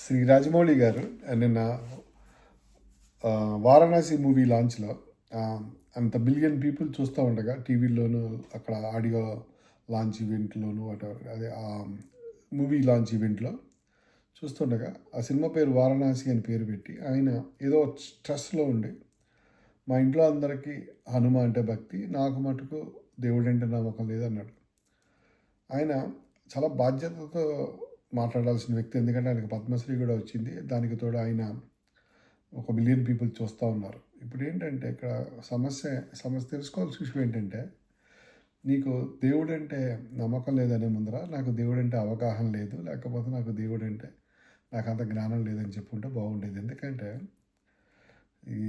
శ్రీ రాజమౌళి గారు నిన్న వారణాసి మూవీ లాంచ్లో అంత బిలియన్ పీపుల్ చూస్తూ ఉండగా టీవీలోను అక్కడ ఆడియో లాంచ్ ఈవెంట్లోను అదే ఆ మూవీ లాంచ్ ఈవెంట్లో చూస్తుండగా ఆ సినిమా పేరు వారణాసి అని పేరు పెట్టి ఆయన ఏదో స్ట్రెస్లో ఉండి మా ఇంట్లో అందరికీ హనుమ అంటే భక్తి, నాకు మటుకు దేవుడు అంటే నమ్మకం లేదన్నాడు. ఆయన చాలా బాధ్యతతో మాట్లాడాల్సిన వ్యక్తి, ఎందుకంటే ఆయనకు పద్మశ్రీ కూడా వచ్చింది. దానికి తోడు ఆయన 1 మిలియన్ పీపుల్ చూస్తూ ఉన్నారు. ఇప్పుడు ఏంటంటే ఇక్కడ సమస్య తెలుసుకోవాల్సిన విషయం ఏంటంటే, నీకు దేవుడు అంటే నమ్మకం లేదనే ముందర నాకు దేవుడు అంటే అవగాహన లేదు, లేకపోతే నాకు దేవుడు అంటే నాకు అంత జ్ఞానం లేదని చెప్పుకుంటే బాగుండేది. ఎందుకంటే ఈ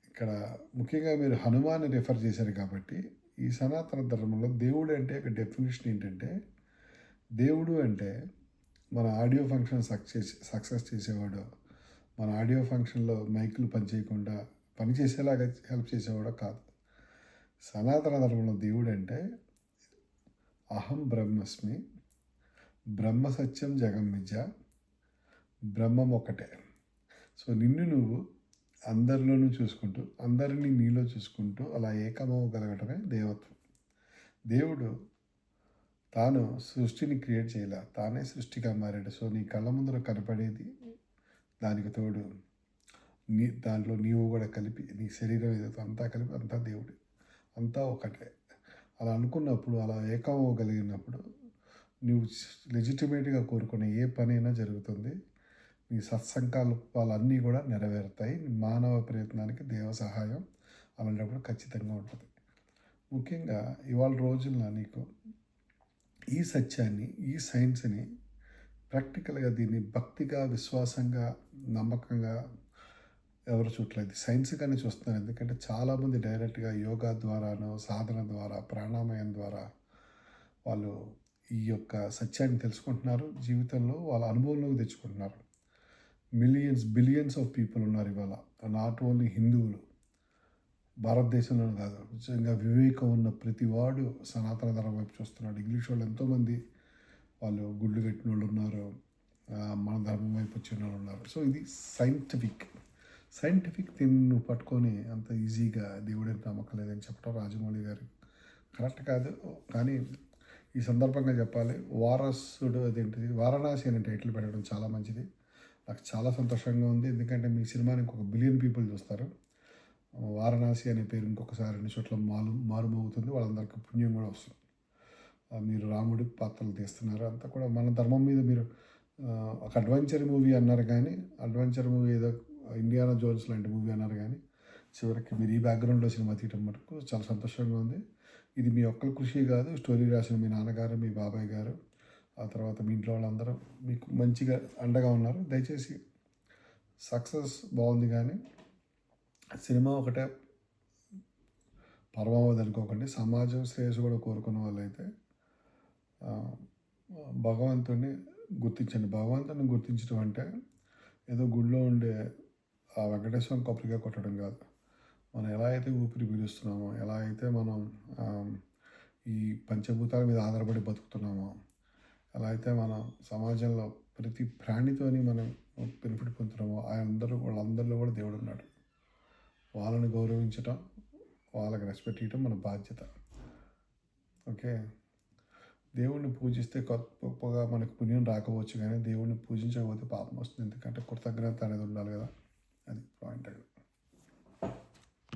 ఇక్కడ ముఖ్యంగా మీరు హనుమాన్ని రిఫర్ చేశారు కాబట్టి, ఈ సనాతన ధర్మంలో దేవుడు అంటే ఒక డెఫినేషన్ ఏంటంటే, దేవుడు అంటే మన ఆడియో ఫంక్షన్ సక్సెస్ చేసేవాడు, మన ఆడియో ఫంక్షన్లో మైకులు పనిచేయకుండా పనిచేసేలాగా హెల్ప్ చేసేవాడు కాదు. సనాతన ధర్మంలో దేవుడు అంటే అహం బ్రహ్మస్మి, బ్రహ్మ సత్యం జగం మిథ్య, బ్రహ్మం ఒకటే. సో నిన్ను నువ్వు అందరిలోనూ చూసుకుంటూ, అందరినీ నీలో చూసుకుంటూ అలా ఏకమవగలగటమే దేవత్వం. దేవుడు తాను సృష్టిని క్రియేట్ చేయలే, తానే సృష్టిగా మారాడు. సో నీ కళ్ళ ముందర కనపడేది, దానికి తోడు దాంట్లో నీవు కూడా కలిపి, నీ శరీరం ఏదైతే అంతా కలిపి అంతా దేవుడు, అంతా ఒకటే. అలా అనుకున్నప్పుడు, అలా ఏకమవగలిగినప్పుడు నువ్వు లెజిటిమేట్గా కోరుకునే ఏ పనైనా జరుగుతుంది. నీ సత్సంకల్పాలన్నీ కూడా నెరవేరుతాయి. మానవ ప్రయత్నానికి దేవ సహాయం అలాంటప్పుడు ఖచ్చితంగా ఉంటుంది. ముఖ్యంగా ఇవాళ రోజుల్లో నీకు ఈ సత్యాన్ని, ఈ సైన్స్ని ప్రాక్టికల్గా దీన్ని భక్తిగా, విశ్వాసంగా, నమ్మకంగా ఎవరు చూడలేదు, సైన్స్గానే చూస్తున్నారు. ఎందుకంటే చాలామంది డైరెక్ట్గా యోగా ద్వారానో, సాధన ద్వారా, ప్రాణాయామం ద్వారా వాళ్ళు ఈ యొక్క సత్యాన్ని తెలుసుకుంటున్నారు, జీవితంలో వాళ్ళ అనుభవంలోకి తెచ్చుకుంటున్నారు. బిలియన్స్ ఆఫ్ పీపుల్ ఉన్నారు ఇవాళ. నాట్ ఓన్లీ హిందువులు, భారతదేశంలో కాదు, నిజంగా వివేకం ఉన్న ప్రతి వాడు సనాతన ధర్మం వైపు చూస్తున్నాడు. ఇంగ్లీష్ వాళ్ళు ఎంతోమంది వాళ్ళు గుళ్ళు కట్టిన వాళ్ళు ఉన్నారు, మన ధర్మం వైపు వచ్చిన వాళ్ళు ఉన్నారు. సో ఇది సైంటిఫిక్ థింగ్ నువ్వు పట్టుకొని అంత ఈజీగా దేవుడిని నమ్మకం లేదని చెప్పడం రాజమౌళి గారు కరెక్ట్ కాదు. కానీ ఈ సందర్భంగా చెప్పాలి, వారసుడు అదేంటిది వారణాసి అనే టైటిల్ పెట్టడం చాలా మంచిది. నాకు చాలా సంతోషంగా ఉంది, ఎందుకంటే మీ సినిమాని ఇంకొక 1 బిలియన్ పీపుల్ చూస్తారు. వారణాసి అనే పేరు ఇంకొకసారి 2 చోట్ల మారుమవుతుంది, వాళ్ళందరికీ పుణ్యం కూడా వస్తుంది. మీరు రాముడి పాత్రలు తీస్తున్నారు, అంతా కూడా మన ధర్మం మీద. మీరు ఒక అడ్వెంచర్ మూవీ అన్నారు, కానీ అడ్వెంచర్ మూవీ ఏదో ఇండియానా జోన్స్ లాంటి మూవీ అన్నారు, కానీ చివరికి మీరు ఈ బ్యాక్గ్రౌండ్లో సినిమా తీయటం మటుకు చాలా సంతోషంగా ఉంది. ఇది మీ ఒక్కరి కృషి కాదు, స్టోరీ రాసిన మీ నాన్నగారు, మీ బాబాయ్ గారు, ఆ తర్వాత మీ ఇంట్లో వాళ్ళందరూ మీకు మంచిగా అండగా ఉన్నారు. దయచేసి సక్సెస్ బాగుంది, కానీ సినిమా ఒకటే పరమావధి అనుకోకండి. సమాజం శ్రేయస్సు కూడా కోరుకున్న వాళ్ళైతే భగవంతుడిని గుర్తించండి. భగవంతుని గుర్తించడం అంటే ఏదో గుడిలో ఉండే ఆ వెంకటేశ్వరం కొబ్బరిగా కొట్టడం కాదు. మనం ఎలా అయితే ఊపిరి పీలుస్తున్నామో, ఎలా అయితే మనం ఈ పంచభూతాల మీద ఆధారపడి బతుకుతున్నామో, ఎలా అయితే మనం సమాజంలో ప్రతి ప్రాణితోని మనం బెనిఫిట్ పొందుతున్నామో, వాళ్ళందరిలో కూడా దేవుడు ఉన్నాడు. వాళ్ళని గౌరవించటం, వాళ్ళకి రెస్పెక్ట్ ఇవ్వటం మన బాధ్యత. ఓకే, దేవుడిని పూజిస్తే గొప్పగా మనకు పుణ్యం రాకపోవచ్చు, కానీ దేవుడిని పూజించకపోతే పాపం వస్తుంది. ఎందుకంటే కృతజ్ఞత అనేది ఉండాలి కదా, అది పాయింట్.